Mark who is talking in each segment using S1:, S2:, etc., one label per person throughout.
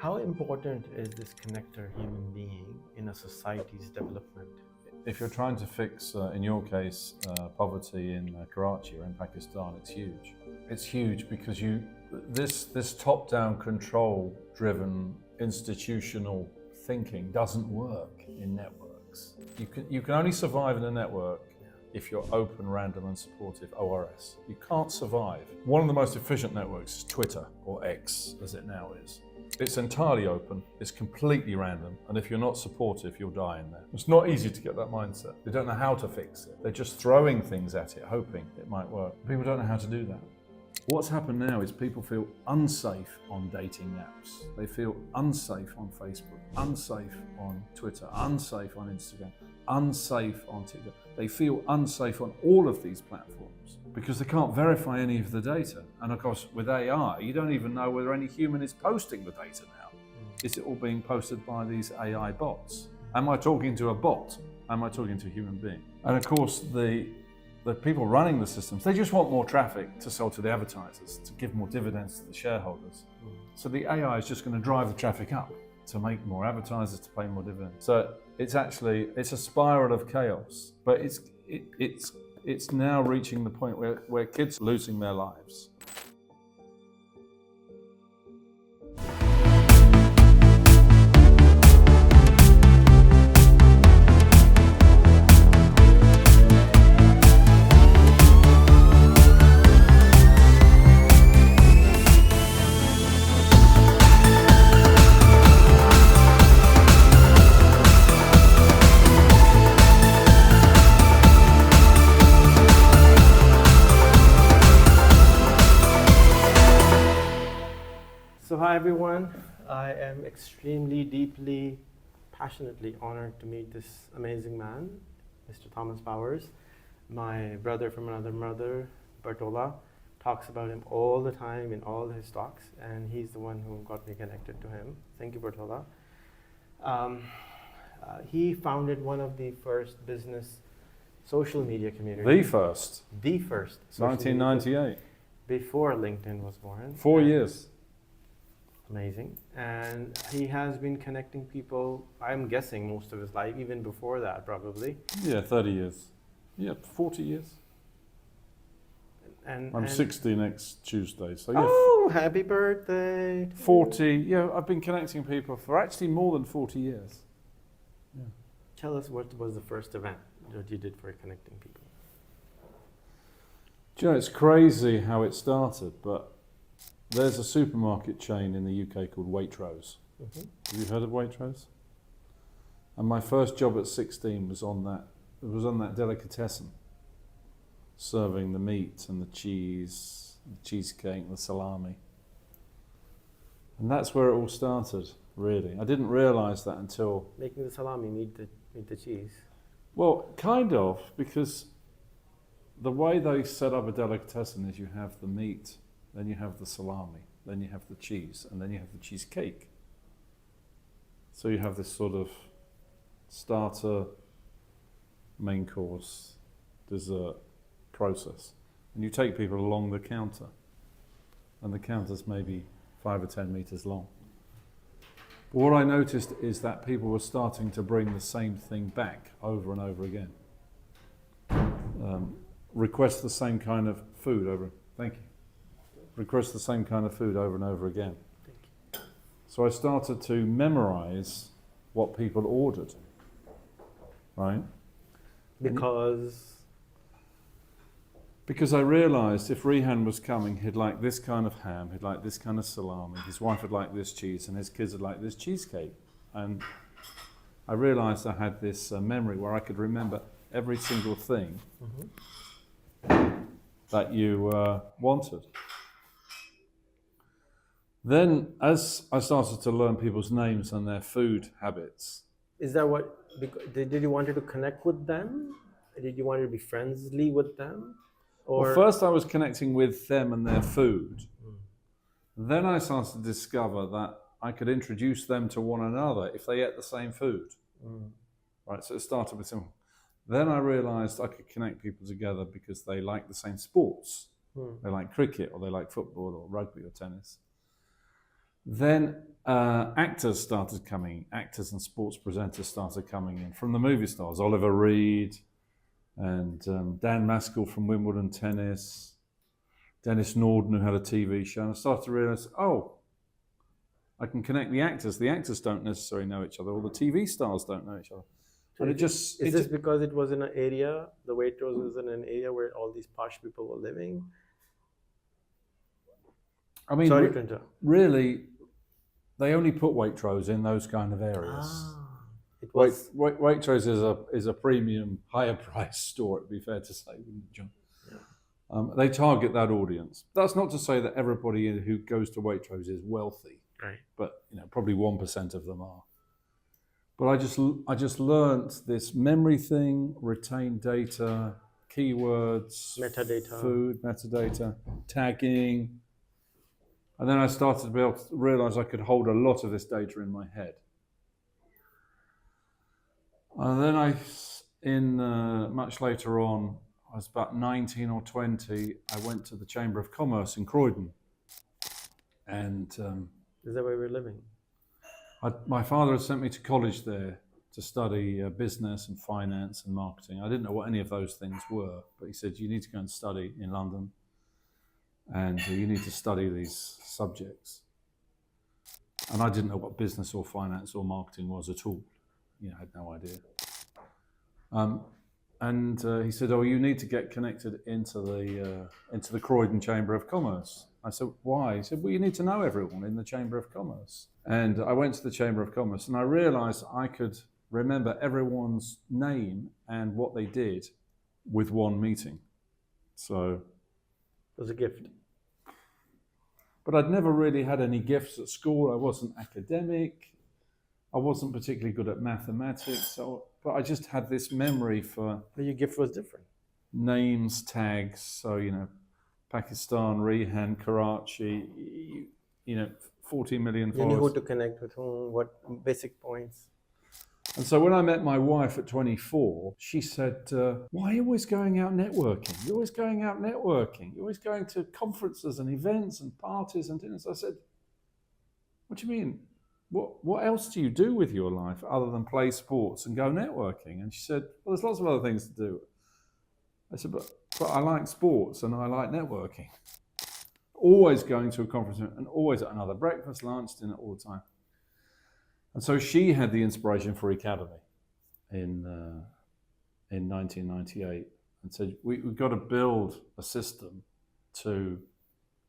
S1: How important is this connector human being in a society's development?
S2: If you're trying to fix, in your case, poverty in Karachi or in Pakistan, it's huge. It's huge because this top-down control-driven institutional thinking doesn't work in networks. You can only survive in a network if you're open, random, and supportive, ORS. You can't survive. One of the most efficient networks is Twitter, or X, as it now is. It's entirely open, it's completely random, and if you're not supportive, you'll die in there. It's not easy to get that mindset. They don't know how to fix it. They're just throwing things at it, hoping it might work. People don't know how to do that. What's happened now is people feel unsafe on dating apps. They feel unsafe on Facebook, unsafe on Twitter, unsafe on Instagram, unsafe on TikTok. They feel unsafe on all of these platforms because they can't verify any of the data. And of course, with AI, you don't even know whether any human is posting the data now. Is it all being posted by these AI bots? Am I talking to a bot? Am I talking to a human being? And of course, the people running the systems, they just want more traffic to sell to the advertisers, to give more dividends to the shareholders. So the AI is just going to drive the traffic up to make more advertisers, to pay more dividends. So it's a spiral of chaos, but it's now reaching the point where kids are losing their lives.
S1: So hi everyone, I am extremely, deeply, passionately honored to meet this amazing man, Mr. Thomas Powers. My brother from another mother, Bertola, talks about him all the time in all his talks, and he's the one who got me connected to him. Thank you, Bertola. He founded one of the first business social media communities.
S2: The first.
S1: The first.
S2: 1998.
S1: Before LinkedIn was born.
S2: 4 years.
S1: Amazing. And he has been connecting people, I'm guessing, most of his life, even before that, probably.
S2: Yeah, 30 years. Yeah, 40 years. I'm 60 next Tuesday, so yeah.
S1: Oh, happy birthday.
S2: 40, yeah, I've been connecting people for actually more than 40 years. Yeah.
S1: Tell us what was the first event that you did for connecting people?
S2: Do you know, it's crazy how it started, but there's a supermarket chain in the UK called Waitrose. Mm-hmm. Have you heard of Waitrose? And my first job at 16 was on that delicatessen, serving the meat and the cheese, the cheesecake, the salami. And that's where it all started, really. I didn't realise that until...
S1: Making the salami need the cheese?
S2: Well, kind of, because the way they set up a delicatessen is you have the meat, then you have the salami, then you have the cheese, and then you have the cheesecake. So you have this sort of starter, main course, dessert process. And you take people along the counter, and the counter's maybe 5 or 10 meters long. But what I noticed is that people were starting to bring the same thing back over and over again. Request the same kind of food over, thank you. Request the same kind of food over and over again. So I started to memorize what people ordered, right? Because I realized if Rehan was coming, he'd like this kind of ham, he'd like this kind of salami, his wife would like this cheese, and his kids would like this cheesecake. And I realized I had this memory where I could remember every single thing that you wanted. Then, as I started to learn people's names and their food habits.
S1: Is that what, did you want to connect with them? Did you want to be friendly with them? Or?
S2: Well, first I was connecting with them and their food. Then I started to discover that I could introduce them to one another if they ate the same food. Right, so it started with simple. Then I realized I could connect people together because they like the same sports. They like cricket, or they like football, or rugby, or tennis. Then actors started coming, actors and sports presenters started coming in from the movie stars, Oliver Reed and Dan Maskell from Wimbledon Tennis, Dennis Norden, who had a TV show. And I started to realize, oh, I can connect the actors. The actors don't necessarily know each other, or the TV stars don't know each other. And
S1: Is this because it was in an area, the Waitrose was in an area where all these posh people were living?
S2: I mean,
S1: Sorry to interrupt.
S2: really, they only put Waitrose in those kind of areas.
S1: It was.
S2: Waitrose is a premium, higher price store, it'd be fair to say, wouldn't it, John?
S1: Yeah.
S2: They target that audience. That's not to say that everybody who goes to Waitrose is wealthy,
S1: Right.
S2: but probably 1% of them are. But I just learned this memory thing, retain data, keywords,
S1: Metadata.
S2: food, metadata, tagging. And then I started to be able to realize I could hold a lot of this data in my head. And then much later on, I was about 19 or 20, I went to the Chamber of Commerce in Croydon. And
S1: Is that where we're living?
S2: my father had sent me to college there to study business and finance and marketing. I didn't know what any of those things were, but he said, you need to go and study in London, and you need to study these subjects. And I didn't know what business or finance or marketing was at all. I had no idea. He said, oh, you need to get connected into the Croydon Chamber of Commerce. I said, why? He said, well, you need to know everyone in the Chamber of Commerce. And I went to the Chamber of Commerce, and I realized I could remember everyone's name and what they did with one meeting. So
S1: It was a gift.
S2: But I'd never really had any gifts at school. I wasn't academic. I wasn't particularly good at mathematics. But I just had this memory for...
S1: But your gift was different.
S2: Names, tags. So, Pakistan, Rehan, Karachi, 40 million followers.
S1: You knew who to connect with whom, what basic points.
S2: And so when I met my wife at 24, she said, why are you always going out networking? You're always going out networking. You're always going to conferences and events and parties and dinners. I said, what do you mean? What else do you do with your life other than play sports and go networking? And she said, well, there's lots of other things to do. I said, but I like sports and I like networking. Always going to a conference and always at another breakfast, lunch, dinner, all the time. And so she had the inspiration for Academy in 1998 and said, we've got to build a system to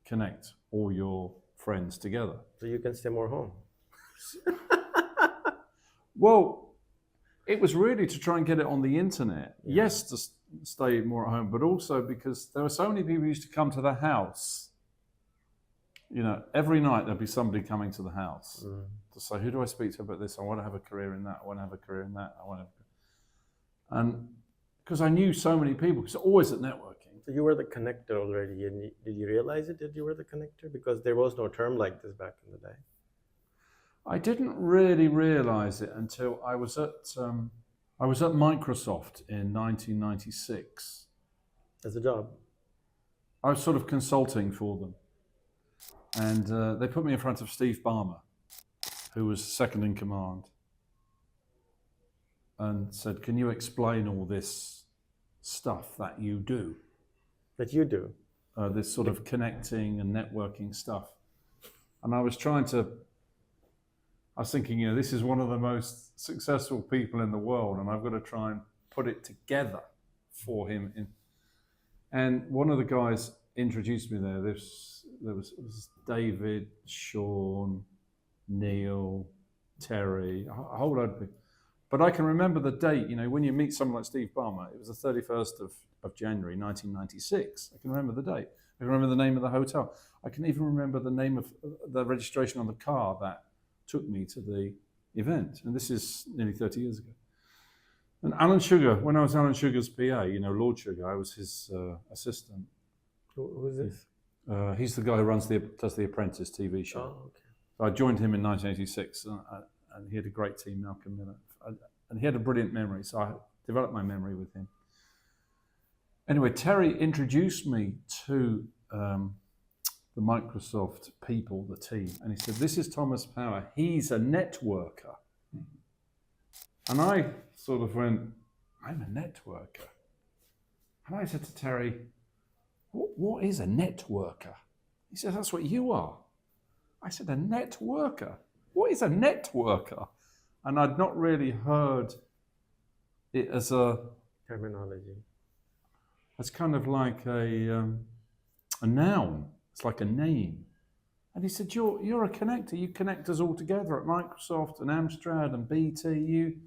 S2: connect all your friends together.
S1: So you can stay more home.
S2: Well, it was really to try and get it on the internet. Yeah. Yes, to stay more at home, but also because there were so many people who used to come to the house. Every night there'd be somebody coming to the house to say, who do I speak to about this? I want to have a career in that. I want to have a career in that. And because I knew so many people, because always at networking.
S1: So you were the connector already. And did you realize it that you were the connector? Because there was no term like this back in the day.
S2: I didn't really realize it until I was at Microsoft in 1996.
S1: As a job?
S2: I was sort of consulting for them. And they put me in front of Steve Ballmer, who was second in command, and said, can you explain all this stuff that you do?
S1: That you do?
S2: This sort of connecting and networking stuff. And I was thinking, this is one of the most successful people in the world, and I've got to try and put it together for him. And one of the guys introduced me there. There was David, Sean, Neil, Terry, a whole load of people. But I can remember the date, when you meet someone like Steve Ballmer, it was the 31st of January, 1996. I can remember the date. I can remember the name of the hotel. I can even remember the name of the registration on the car that took me to the event. And this is nearly 30 years ago. And Alan Sugar, when I was Alan Sugar's PA, Lord Sugar, I was his assistant.
S1: Who is this?
S2: He's the guy who does the Apprentice TV show.
S1: Oh, okay.
S2: So I joined him in 1986, and he had a great team, Malcolm Miller, and he had a brilliant memory. So I developed my memory with him. Anyway, Terry introduced me to the Microsoft people, the team, and he said, "This is Thomas Power. He's a networker." And I sort of went, "I'm a networker." And I said to Terry, what is a networker? He said, "That's what you are." I said, "A networker? What is a networker?" And I'd not really heard it as a
S1: Terminology.
S2: It's kind of like a noun. It's like a name. And he said, "You're a connector. You connect us all together at Microsoft and Amstrad and BT.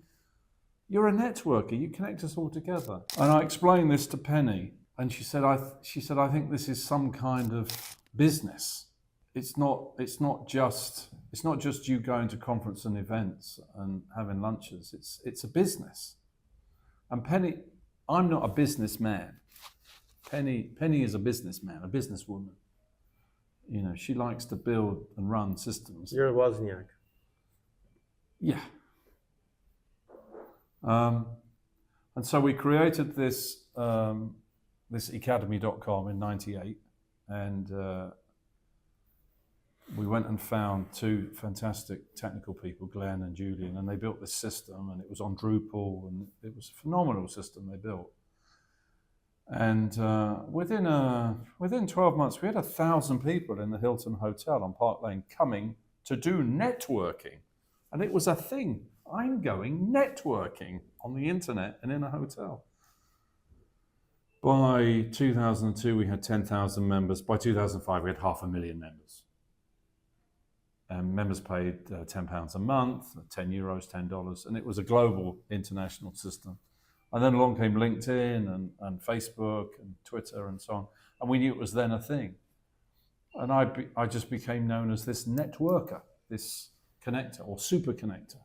S2: You're a networker. You connect us all together." And I explained this to Penny, and she said, "I think this is some kind of business. It's not just you going to conference and events and having lunches. It's a business." And Penny, I'm not a businessman. Penny is a businessman, a businesswoman. You know, she likes to build and run systems.
S1: You're a Wozniak.
S2: Yeah. And so we created this academy.com in '98, and we went and found two fantastic technical people, Glenn and Julian, and they built this system, and it was on Drupal, and it was a phenomenal system they built. And within 12 months, we had 1,000 people in the Hilton Hotel on Park Lane coming to do networking. And it was a thing. I'm going networking on the internet and in a hotel. By 2002, we had 10,000 members. By 2005, we had 500,000 members. And members paid £10 a month, €10, $10. And it was a global international system. And then along came LinkedIn and Facebook and Twitter and so on. And we knew it was then a thing. And I just became known as this networker, this connector or super connector.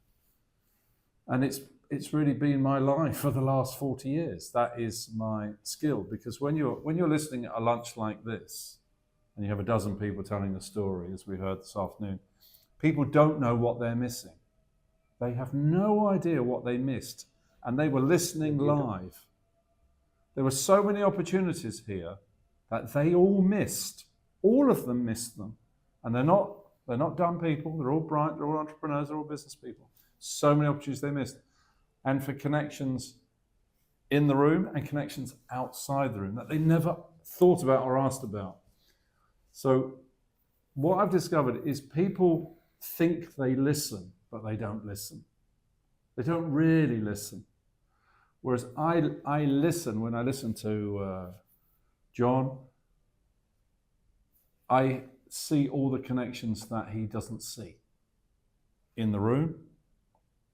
S2: And it's really been my life for the last 40 years. That is my skill, because when you're listening at a lunch like this, and you have a dozen people telling a story, as we heard this afternoon, people don't know what they're missing. They have no idea what they missed. And they were listening live. There were so many opportunities here that they all missed. All of them missed them. And they're not dumb people. They're all bright. They're all entrepreneurs. They're all business people. So many opportunities they missed. And for connections in the room and connections outside the room that they never thought about or asked about. So what I've discovered is people think they listen, but they don't listen. They don't really listen. Whereas I listen, when I listen to John, I see all the connections that he doesn't see in the room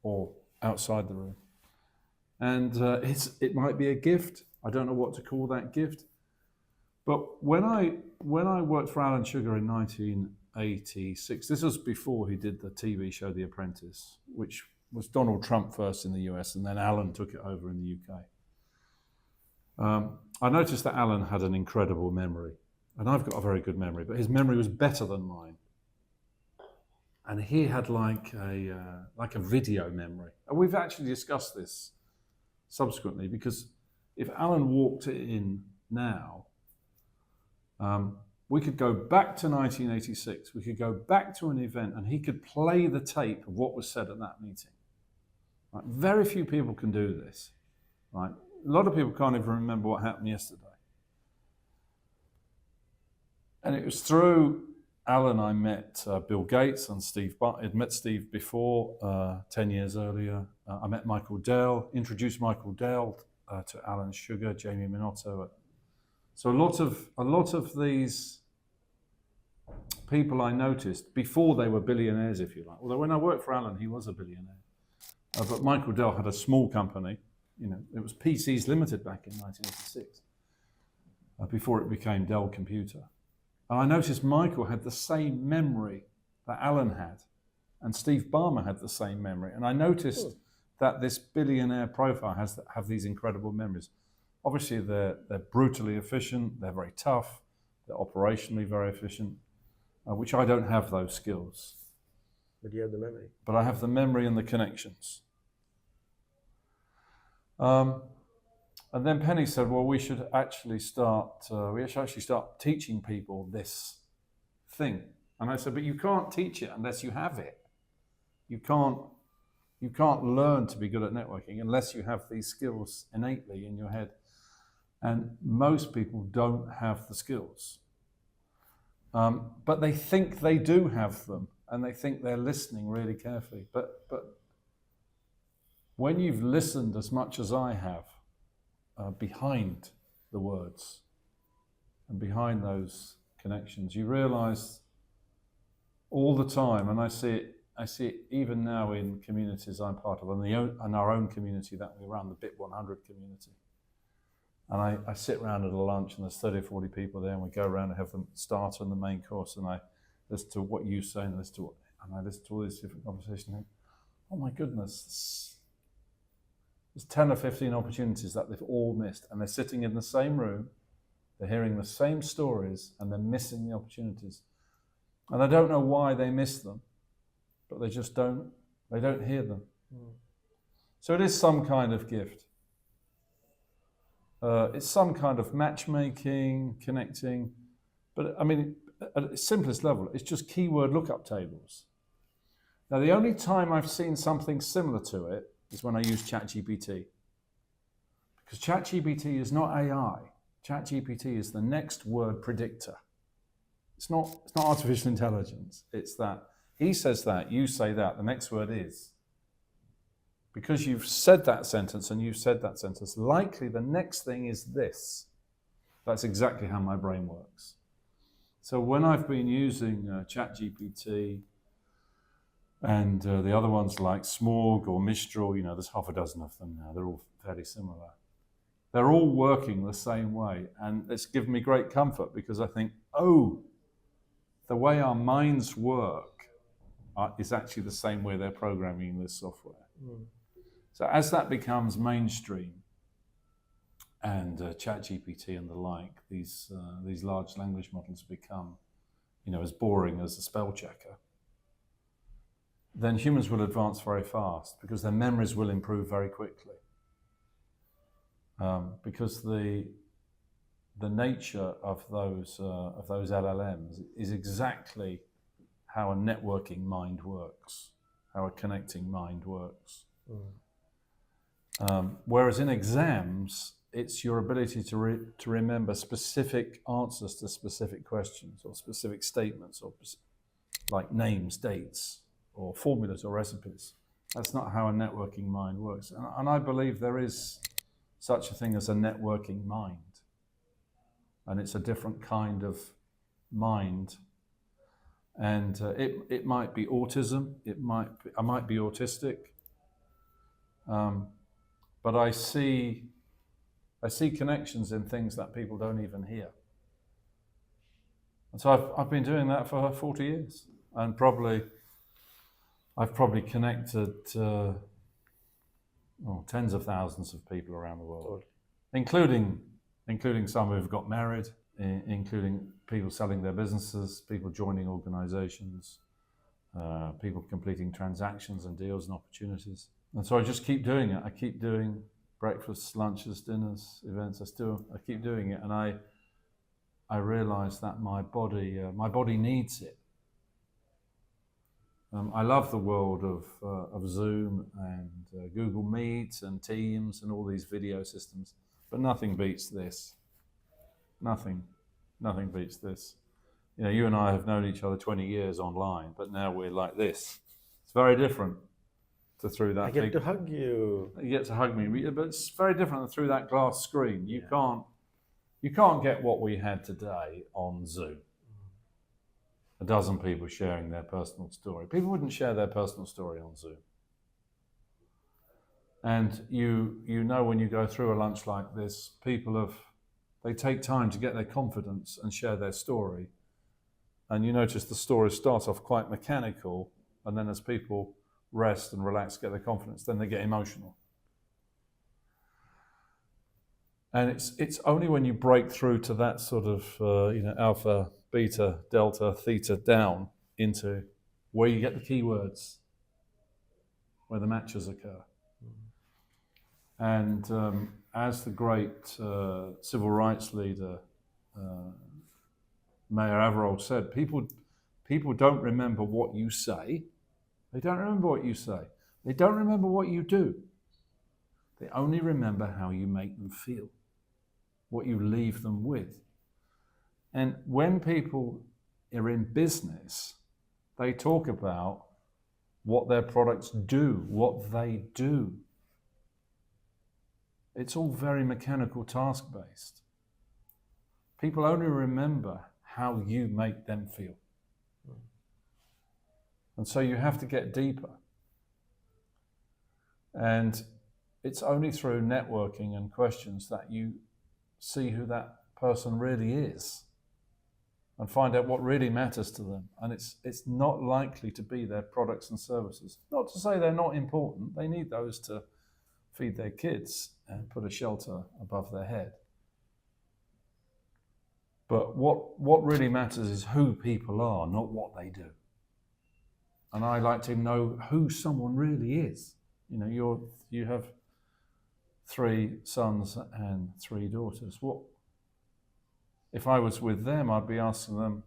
S2: or outside the room. And it might be a gift. I don't know what to call that gift. But when I worked for Alan Sugar in 1986, this was before he did the TV show The Apprentice, which was Donald Trump first in the US, and then Alan took it over in the UK. I noticed that Alan had an incredible memory, and I've got a very good memory, but his memory was better than mine. And he had like a video memory. And we've actually discussed this subsequently, because if Alan walked in now, we could go back to 1986, we could go back to an event, and he could play the tape of what was said at that meeting. Right? Very few people can do this. Right? A lot of people can't even remember what happened yesterday. And it was through Alan I met Bill Gates and Steve. I'd met Steve before, 10 years earlier. I met Michael Dell, introduced Michael Dell to Alan Sugar, Jamie Minotto. So a lot of these people I noticed before they were billionaires, if you like. Although when I worked for Alan, he was a billionaire. But Michael Dell had a small company. You know, it was PCs Limited back in 1986, before it became Dell Computer. And I noticed Michael had the same memory that Alan had, and Steve Ballmer had the same memory. And I noticed that this billionaire profile have these incredible memories. Obviously, they're brutally efficient. They're very tough. They're operationally very efficient, which I don't have those skills.
S1: But you have the memory.
S2: But I have the memory and the connections. And then Penny said, well, we should actually start teaching people this thing. And I said, but you can't teach it unless you have it. You can't learn to be good at networking unless you have these skills innately in your head. And most people don't have the skills. But they think they do have them, and they think they're listening really carefully. But when you've listened as much as I have, behind the words and behind those connections, you realize all the time, and I see it even now in communities I'm part of, and our own community that we run, the BIP 100 community. And I sit around at a lunch, and there's 30 or 40 people there, and we go around and have the starter and the main course, and I listen to what you say, and I listen to all these different conversations, and think, oh my goodness, there's 10 or 15 opportunities that they've all missed, and they're sitting in the same room, they're hearing the same stories, and they're missing the opportunities. And I don't know why they miss them, but they just don't hear them. So it is some kind of gift. It's some kind of matchmaking, connecting, but I mean, at its simplest level, it's just keyword lookup tables. Now, the only time I've seen something similar to it is when I use ChatGPT. Because ChatGPT is not AI. ChatGPT is the next word predictor. It's not artificial intelligence. It's that he says that, you say that, the next word is. Because you've said that sentence and you've said that sentence, likely the next thing is this. That's exactly how my brain works. So when I've been using ChatGPT and the other ones like Smorg or Mistral, there's half a dozen of them now, they're all fairly similar. They're all working the same way, and it's given me great comfort because I think, the way our minds work is actually the same way they're programming this software. So as that becomes mainstream, and ChatGPT and the like, these large language models become, as boring as a spell checker, then humans will advance very fast because their memories will improve very quickly. Because the nature of those LLMs is exactly how a networking mind works, how a connecting mind works. Whereas in exams, it's your ability to remember specific answers to specific questions or specific statements, or like names, dates, or formulas or recipes. That's not how a networking mind works. And I believe there is such a thing as a networking mind. And it's a different kind of mind. And it might be autism. I might be autistic. But I see connections in things that people don't even hear. And so I've been doing that for 40 years. And I've probably connected tens of thousands of people around the world, including some who've got married, including people selling their businesses, people joining organizations, people completing transactions and deals and opportunities. And so I just keep doing it. I keep doing breakfasts, lunches, dinners, events. I keep doing it, and I realize that my body needs it. I love the world of Zoom and Google Meet and Teams and all these video systems, but nothing beats this. Nothing beats this. You and I have known each other 20 years online, but now we're like this. It's very different to through that.
S1: I get to hug you.
S2: You get to hug me, but it's very different than through that glass screen. You can't get what we had today on Zoom. A dozen people sharing their personal story. People wouldn't share their personal story on Zoom. And you know when you go through a lunch like this, they take time to get their confidence and share their story. And you notice the stories start off quite mechanical, and then as people rest and relax, get their confidence, then they get emotional. And it's only when you break through to that sort of alpha, beta, delta, theta down into where you get the keywords, where the matches occur. And as the great civil rights leader, Mayor Averell said, people People don't remember what you say. They don't remember what you say. They don't remember what you do. They only remember how you make them feel, what you leave them with. And when people are in business, they talk about what their products do, what they do. It's all very mechanical, task-based. People only remember how you make them feel. And so you have to get deeper. And it's only through networking and questions that you see who that person really is and find out what really matters to them. And it's not likely to be their products and services. Not to say they're not important. They need those to feed their kids and put a shelter above their head. But what really matters is who people are, not what they do. And I like to know who someone really is. You know, you have 3 sons and 3 daughters. What if I was with them, I'd be asking them,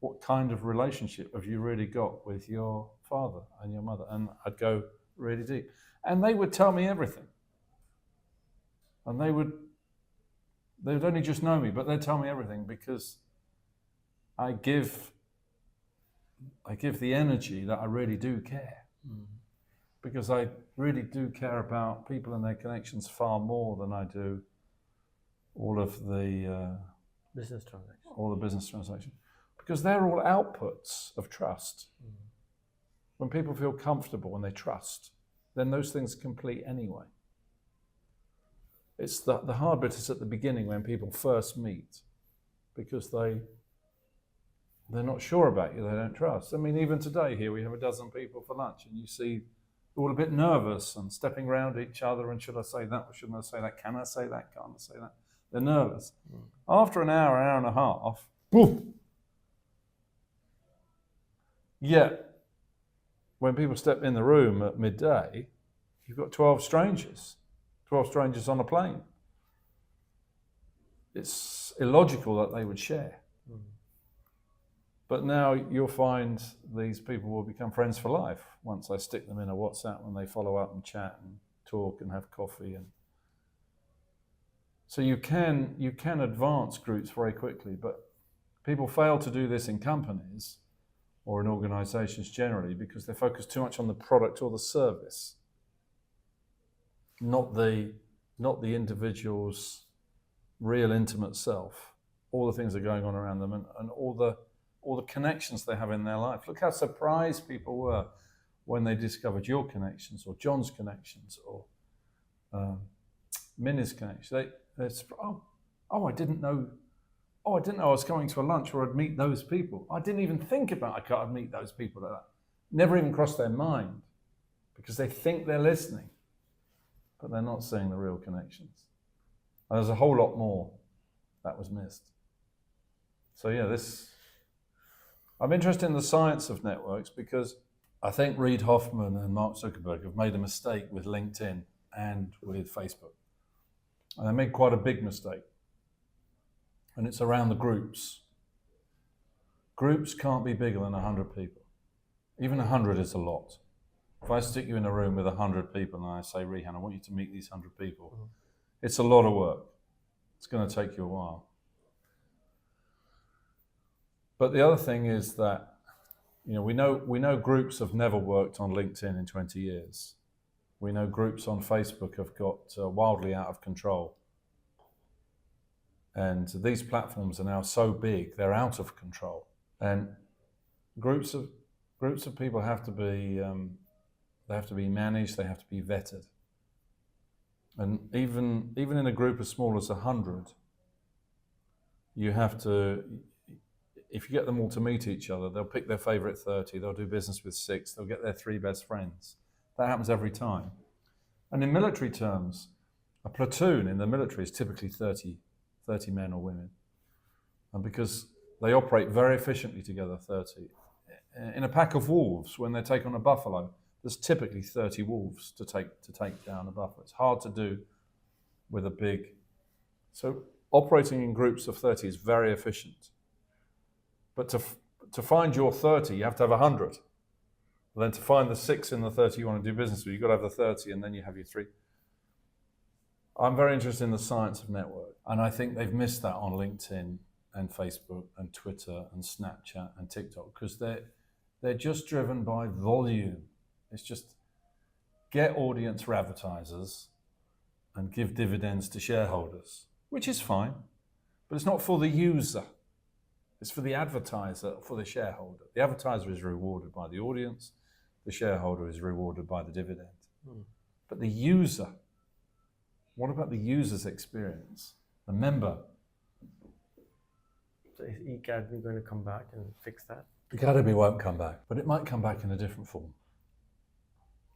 S2: what kind of relationship have you really got with your father and your mother? And I'd go really deep. And they would tell me everything. And they would only just know me, but they'd tell me everything because I give the energy that I really do care. Because I really do care about people and their connections far more than I do all of the
S1: Business transactions.
S2: all the business transactions. Because they're all outputs of trust. When people feel comfortable and they trust, then those things complete anyway. It's the hard bit is at the beginning when people first meet, because they're not sure about you, they don't trust. I mean, even today here we have a dozen people for lunch and you see all a bit nervous and stepping around each other and should I say that or shouldn't I say that? Can I say that? Can't I say that? They're nervous. After an hour and a half, boom. Yet, when people step in the room at midday, you've got 12 strangers on a plane. It's illogical that they would share. But now you'll find these people will become friends for life once I stick them in a WhatsApp and they follow up and chat and talk and have coffee. And so you can advance groups very quickly, but people fail to do this in companies or in organizations generally because they focus too much on the product or the service, not the individual's real intimate self, all the things that are going on around them and all the connections they have in their life. Look how surprised people were when they discovered your connections or John's connections or Minnie's connections. I didn't know I was coming to a lunch where I'd meet those people. I didn't even think about I'd meet those people like that. Never even crossed their mind because they think they're listening, but they're not seeing the real connections. And there's a whole lot more that was missed. So yeah, I'm interested in the science of networks because I think Reid Hoffman and Mark Zuckerberg have made a mistake with LinkedIn and with Facebook. And they made quite a big mistake. And it's around the groups. Groups can't be bigger than 100 people. Even 100 is a lot. If I stick you in a room with 100 people and I say, Rehan, I want you to meet these 100 people, it's a lot of work. It's going to take you a while. But the other thing is that, we know groups have never worked on LinkedIn in 20 years. We know groups on Facebook have got wildly out of control. And these platforms are now so big, they're out of control. And groups of people have to be managed, they have to be vetted. And even in a group as small as 100, you have to, if you get them all to meet each other, they'll pick their favorite 30, they'll do business with 6, they'll get their 3 best friends. That happens every time. And in military terms, a platoon in the military is typically 30 men or women. And because they operate very efficiently together, 30. In a pack of wolves, when they take on a buffalo, there's typically 30 wolves to take down a buffalo. It's hard to do with a big... So operating in groups of 30 is very efficient. But to find your 30, you have to have 100. And then to find the 6 in the 30 you want to do business with, you've got to have the 30, and then you have your 3. I'm very interested in the science of network, and I think they've missed that on LinkedIn and Facebook and Twitter and Snapchat and TikTok, because they're just driven by volume. It's just get audience for advertisers and give dividends to shareholders, which is fine, but it's not for the user. It's for the advertiser, for the shareholder. The advertiser is rewarded by the audience. The shareholder is rewarded by the dividend. But the user, what about the user's experience? The member.
S1: So is eAcademy going to come back and fix that?
S2: Academy won't come back, but it might come back in a different form.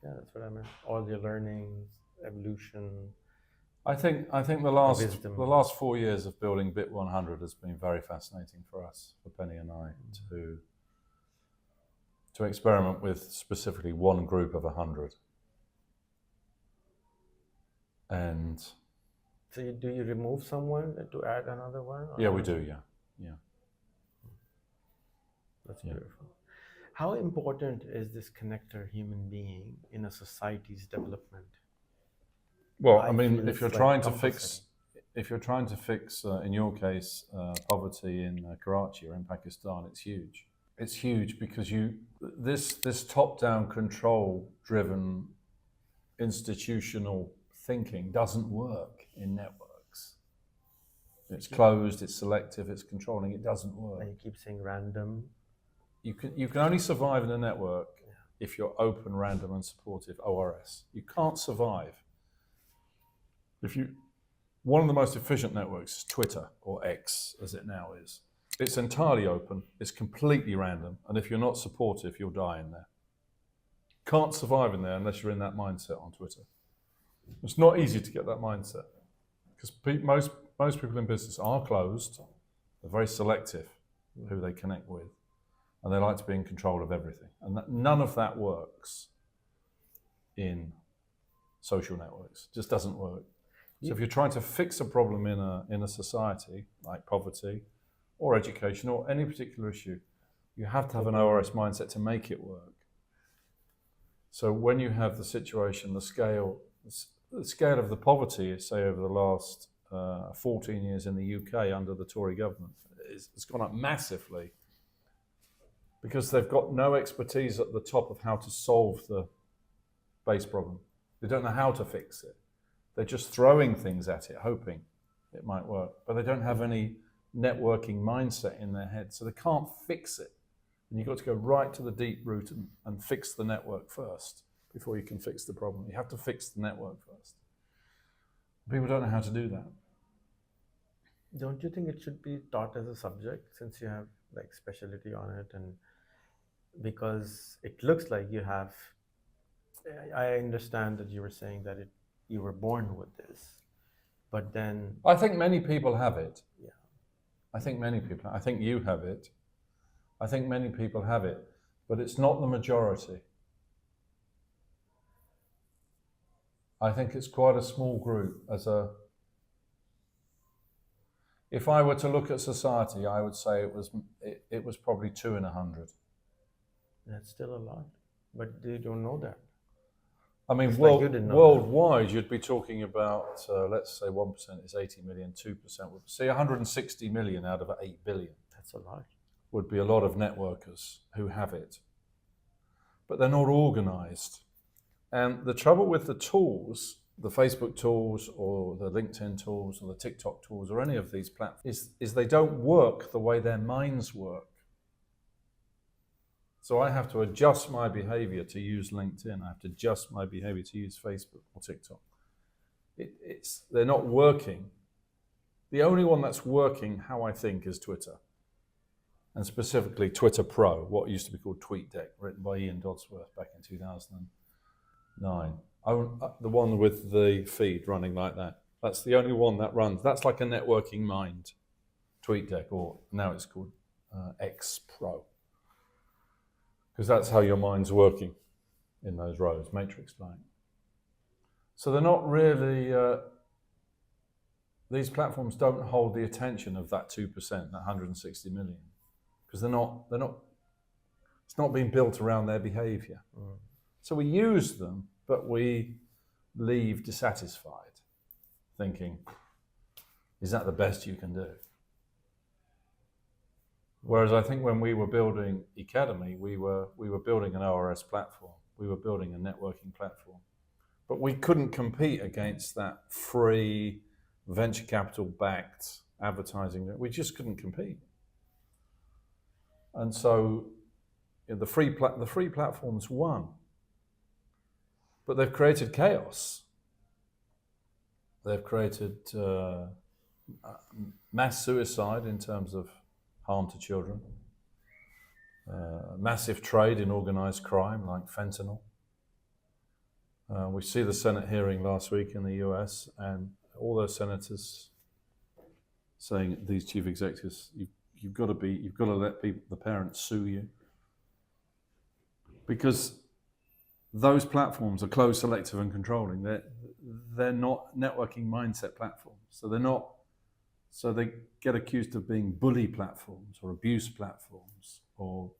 S1: Yeah, that's what I meant. All your learnings, evolution.
S2: I think the last 4 years of building Bit 100 has been very fascinating for us, for Penny and I, to experiment with specifically one group of 100. And
S1: so do you remove someone to add another one?
S2: Yeah, we do. Yeah.
S1: That's beautiful. How important is this connector human being in a society's development?
S2: Well, I mean, if you're
S1: like
S2: trying to fix, in your case, poverty in Karachi or in Pakistan, it's huge. It's huge because this top-down control-driven institutional thinking doesn't work in networks. It's closed, it's selective, it's controlling. It doesn't work.
S1: And you keep saying random.
S2: You can only survive in a network if you're open, random, and supportive. ORS. You can't survive. One of the most efficient networks is Twitter, or X as it now is. It's entirely open, it's completely random, and if you're not supportive, you'll die in there. Can't survive in there unless you're in that mindset on Twitter. It's not easy to get that mindset, because most people in business are closed, they're very selective who they connect with, and they like to be in control of everything. And none of that works in social networks, it just doesn't work. So if you're trying to fix a problem in a society, like poverty or education or any particular issue, you have to have an ORS mindset to make it work. So when you have the situation, the scale of the poverty, say over the last 14 years in the UK under the Tory government, it's gone up massively because they've got no expertise at the top of how to solve the base problem. They don't know how to fix it. They're just throwing things at it, hoping it might work, but they don't have any networking mindset in their head, so they can't fix it. And you've got to go right to the deep root and fix the network first before you can fix the problem. You have to fix the network first. People don't know how to do that.
S1: Don't you think it should be taught as a subject, since you have like specialty on it? And because it looks like you have, I understand that you were saying that you were born with this, but then
S2: I think many people have it.
S1: Yeah.
S2: I think you have it. I think many people have it, but it's not the majority. I think it's quite a small group. If I were to look at society, I would say it was probably 2 in 100.
S1: That's still a lot, but they don't know that.
S2: I mean, worldwide, you'd be talking about, let's say 1% is 80 million, 2% would say 160 million out of 8 billion.
S1: That's a lot.
S2: Would be a lot of networkers who have it. But they're not organized. And the trouble with the tools, the Facebook tools or the LinkedIn tools or the TikTok tools or any of these platforms, is they don't work the way their minds work. So I have to adjust my behavior to use LinkedIn. I have to adjust my behavior to use Facebook or TikTok. They're not working. The only one that's working, how I think, is Twitter. And specifically Twitter Pro, what used to be called TweetDeck, written by Ian Dodsworth back in 2009. The one with the feed running like that. That's the only one that runs. That's like a networking mind, TweetDeck, or now it's called X Pro. Because that's how your mind's working in those rows, matrix-like. So they're not really, these platforms don't hold the attention of that 2%, that 160 million, because they're not It's not been built around their behavior. So we use them, but we leave dissatisfied, thinking, is that the best you can do? Whereas I think when we were building Academy, we were building an ORS platform. We were building a networking platform. But we couldn't compete against that free, venture capital-backed advertising. We just couldn't compete. And so the free platforms won. But they've created chaos. They've created mass suicide in terms of harm to children, massive trade in organized crime like fentanyl. We see the Senate hearing last week in the US, and all those senators saying, these chief executives, you've got to let the parents sue you, because those platforms are closed, selective, and controlling. They're not networking mindset platforms, so they get accused of being bully platforms or abuse platforms or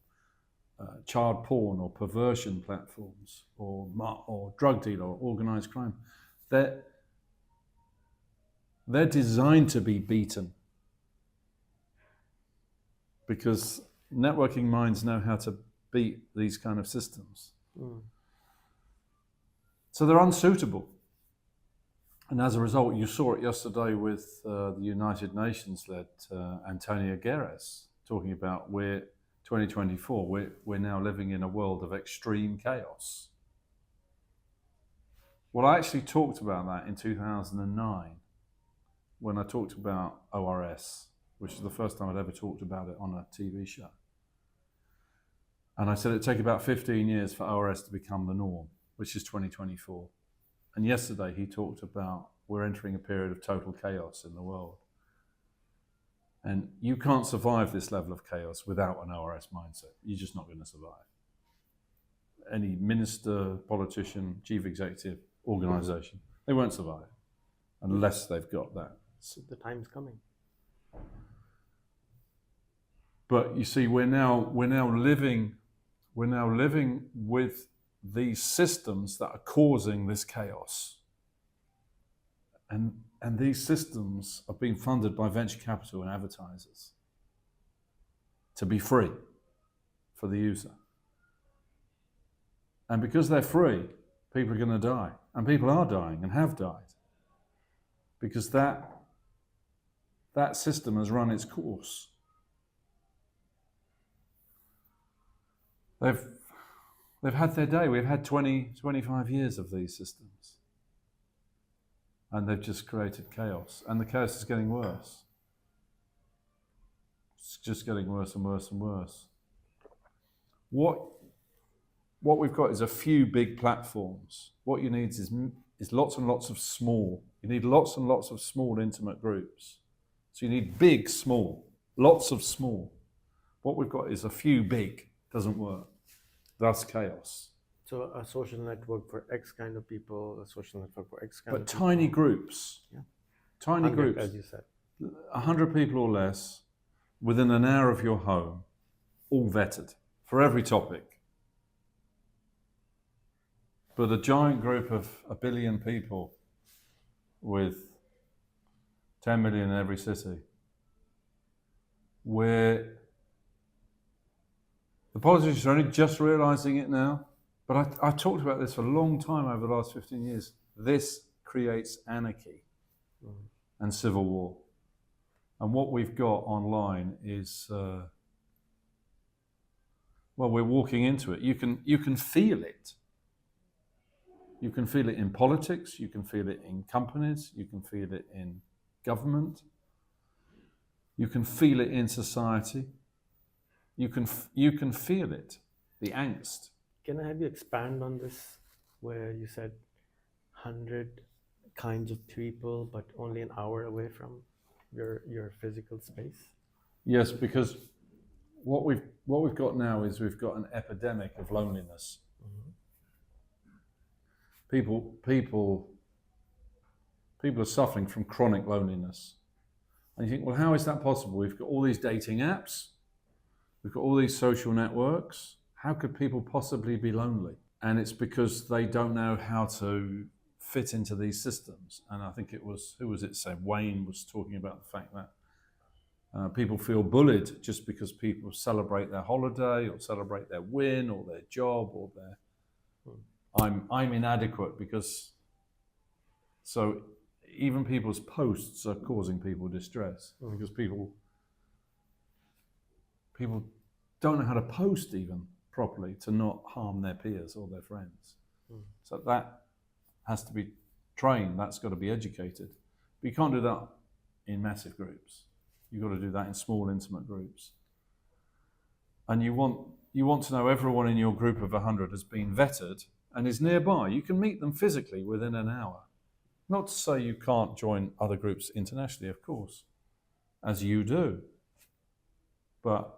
S2: child porn or perversion platforms or drug dealer or organized crime. They're designed to be beaten because networking minds know how to beat these kind of systems. So they're unsuitable. And as a result, you saw it yesterday with the United Nations-led Antonio Guterres talking about 2024, we're now living in a world of extreme chaos. Well, I actually talked about that in 2009 when I talked about ORS, which is the first time I'd ever talked about it on a TV show. And I said it'd take about 15 years for ORS to become the norm, which is 2024. And yesterday he talked about we're entering a period of total chaos in the world. And you can't survive this level of chaos without an ORS mindset. You're just not going to survive. Any minister, politician, chief executive, organization, they won't survive unless they've got that.
S1: So the time's coming.
S2: But you see, we're now living with these systems that are causing this chaos. And these systems are being funded by venture capital and advertisers to be free for the user. And because they're free, people are going to die. And people are dying and have died. Because that system has run its course. They've had their day. We've had 25 years of these systems. And they've just created chaos. And the chaos is getting worse. It's just getting worse and worse and worse. What we've got is a few big platforms. What you need is lots and lots of small. You need lots and lots of small intimate groups. So you need big, small, lots of small. What we've got is a few big. Doesn't work. Thus chaos.
S1: So a social network for X kind of people, a social network for X kind of
S2: But
S1: people.
S2: tiny groups.
S1: Yeah.
S2: Tiny
S1: 100,
S2: groups.
S1: as you said.
S2: 100 people or less, within an hour of your home, all vetted, for every topic. But a giant group of 1 billion people with 10 million in every city, where the politicians are only just realizing it now, but I've talked about this for a long time over the last 15 years. This creates anarchy and civil war. And what we've got online is, well, we're walking into it. You can feel it. You can feel it in politics, you can feel it in companies, you can feel it in government, you can feel it in society. You can feel it, the angst.
S1: Can I have you expand on this, where you said 100 kinds of people, but only an hour away from your physical space?
S2: Yes, because what we've got now is we've got an epidemic of loneliness. People are suffering from chronic loneliness. And you think, well, how is that possible? We've got all these dating apps, we've got all these social networks. how could people possibly be lonely? And it's because they don't know how to fit into these systems. And I think it was, who was it said? Wayne was talking about the fact that people feel bullied just because people celebrate their holiday or celebrate their win or their job or their, I'm inadequate because, so even people's posts are causing people distress because people don't know how to post even properly to not harm their peers or their friends. So that has to be trained, that's got to be educated. But you can't do that in massive groups. You've got to do that in small, intimate groups. And you want to know everyone in your group of 100 has been vetted and is nearby. You can meet them physically within an hour. Not to say you can't join other groups internationally, of course, as you do. But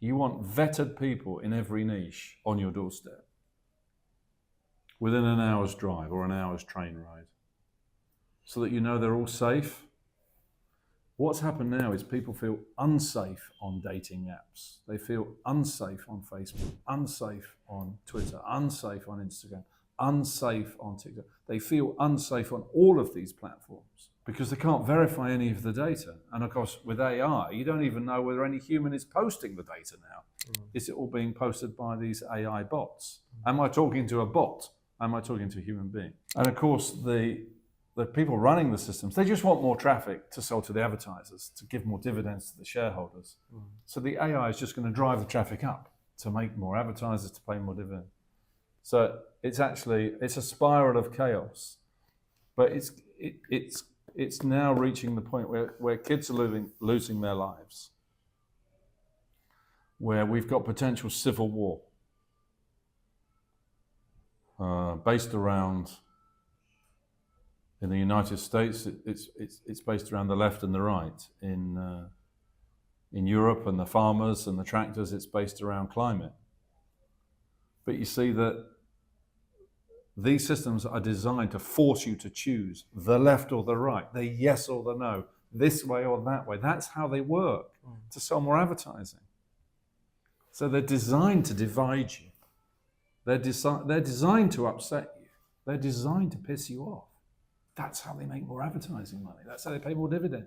S2: you want vetted people in every niche on your doorstep within an hour's drive or an hour's train ride so that you know they're all safe. What's happened now is people feel unsafe on dating apps. They feel unsafe on Facebook, unsafe on Twitter, unsafe on Instagram, unsafe on TikTok. They feel unsafe on all of these platforms because they can't verify any of the data. And of course, with AI, you don't even know whether any human is posting the data now. Is it all being posted by these AI bots? Am I talking to a bot? Am I talking to a human being? And of course, the people running the systems, they just want more traffic to sell to the advertisers, to give more dividends to the shareholders. So the AI is just going to drive the traffic up to make more advertisers, to pay more dividends. So it's a spiral of chaos. But it's now reaching the point where kids are losing their lives, where we've got potential civil war based around, in the United States, it's based around the left and the right. In Europe and the farmers and the tractors, it's based around climate. But you see that these systems are designed to force you to choose the left or the right, the yes or the no, this way or that way. That's how they work, to sell more advertising. So they're designed to divide you. They're designed to upset you. They're designed to piss you off. That's how they make more advertising money. That's how they pay more dividend.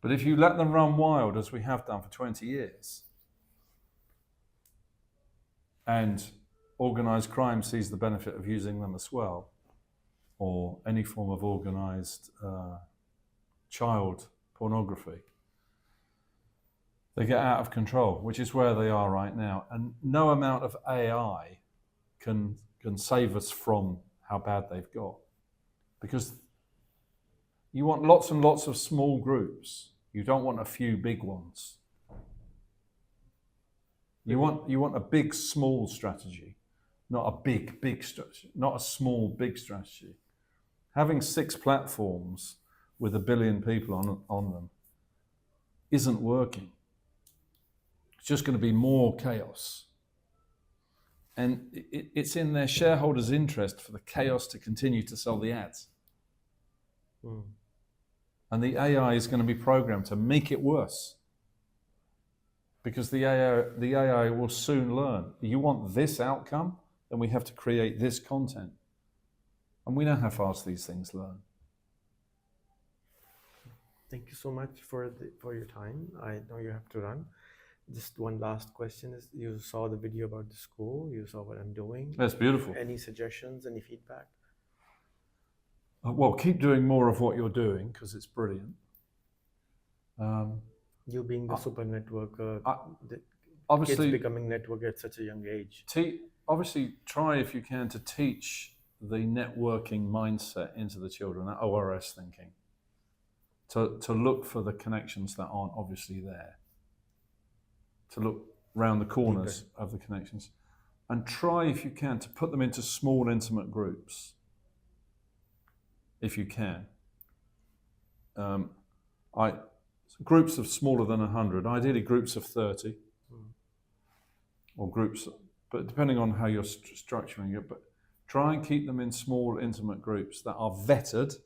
S2: But if you let them run wild, as we have done for 20 years, and organised crime sees the benefit of using them as well, or any form of organised child pornography, they get out of control, which is where they are right now. And no amount of AI can save us from how bad they've got. Because you want lots and lots of small groups. You don't want a few big ones. You want a big, small strategy, not a big strategy, not a small, big strategy. Having 6 platforms with 1 billion people on them isn't working. It's just going to be more chaos. And it's in their shareholders' interest for the chaos to continue to sell the ads. And the AI is going to be programmed to make it worse. Because the AI will soon learn. You want this outcome, then we have to create this content. And we know how fast these things learn.
S1: Thank you so much for your time. I know you have to run. Just one last question is, you saw the video about the school, you saw what I'm doing.
S2: That's beautiful.
S1: Any suggestions, any feedback?
S2: Well, keep doing more of what you're doing, because it's brilliant.
S1: You being the super networker,
S2: obviously,
S1: kids becoming networker at such a young age.
S2: Obviously, try if you can to teach the networking mindset into the children, that ORS thinking, to look for the connections that aren't obviously there, to look round the corners of the connections, and try if you can to put them into small, intimate groups, if you can. Groups of smaller than 100, ideally groups of 30, or groups, but depending on how you're structuring it, but try and keep them in small, intimate groups that are vetted.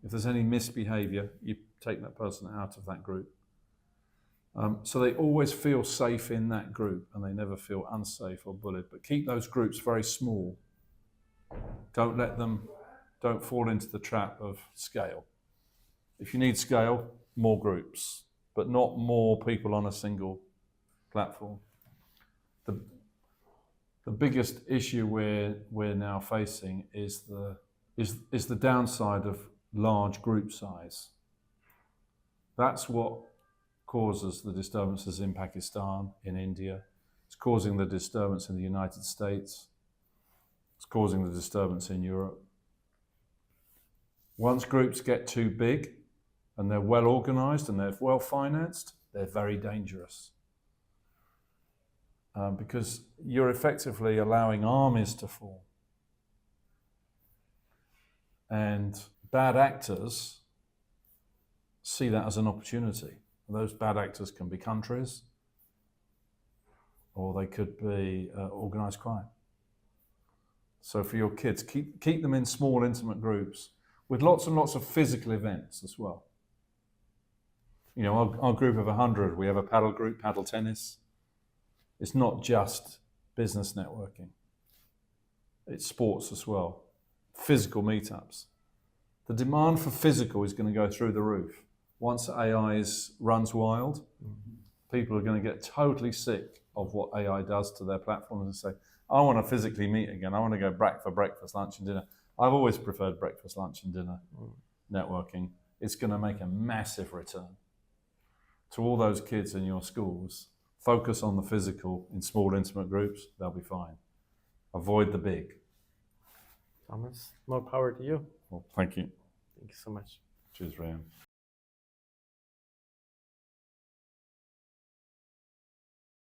S2: If there's any misbehavior, you take that person out of that group. So they always feel safe in that group and they never feel unsafe or bullied. But keep those groups very small. Don't fall into the trap of scale. If you need scale, more groups, but not more people on a single platform. The biggest issue we're now facing is the downside of large group size. That's what causes the disturbances in Pakistan, in India. It's causing the disturbance in the United States. It's causing the disturbance in Europe. Once groups get too big and they're well organized and they're well financed, they're very dangerous. Because you're effectively allowing armies to form. And bad actors see that as an opportunity. And those bad actors can be countries, or they could be organized crime. So for your kids, keep them in small, intimate groups with lots and lots of physical events as well. You know, our group of 100, we have a paddle group, paddle tennis. It's not just business networking. It's sports as well. Physical meetups. The demand for physical is going to go through the roof. Once AI runs wild, people are going to get totally sick of what AI does to their platforms and say, I want to physically meet again. I want to go for breakfast, lunch and dinner. I've always preferred breakfast, lunch and dinner networking. It's going to make a massive return. To all those kids in your schools, focus on the physical in small, intimate groups. They'll be fine. Avoid the big.
S1: Thomas, more power to you.
S2: Well, thank you.
S1: Thank you so much.
S2: Cheers, Rehan.